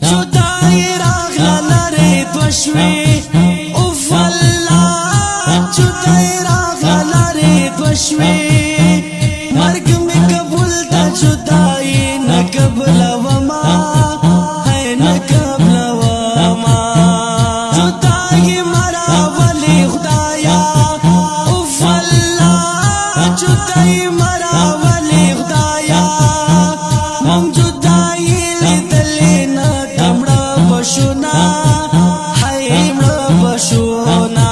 جدائی راغلا لرے دوشوی اوف اللہ جدائی راغلا لرے دوشوی مرگ میں قبول دا جدائی نہ قبل وما ہے نہ قبل وما جدائی مرا ولی خدایا اوف اللہ جدائی مرا ولی خدایا ہم جدائی لیدلی نا کمڑا بشونا ہائی مڑا بشونا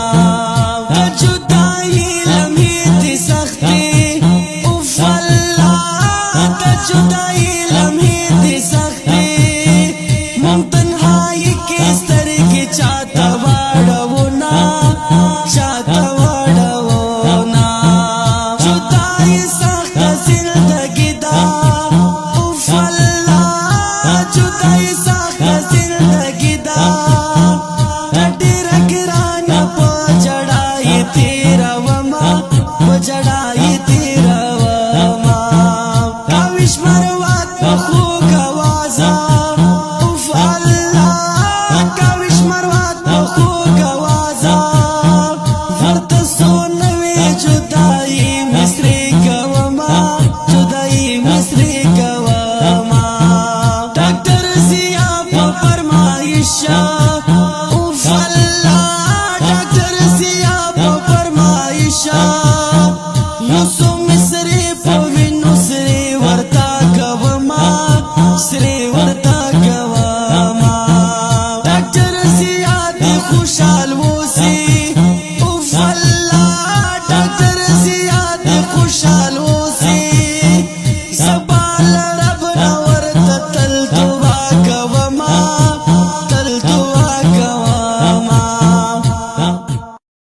جدائی لمحی تی سختی اوف اللہ جدائی لمحی تی سختی من تنہائی کی سترگی چاہتا واڑونا چاہتا واڑونا جدائی سخت زندگی دا اوف اللہ جدائی سخت زندگی دا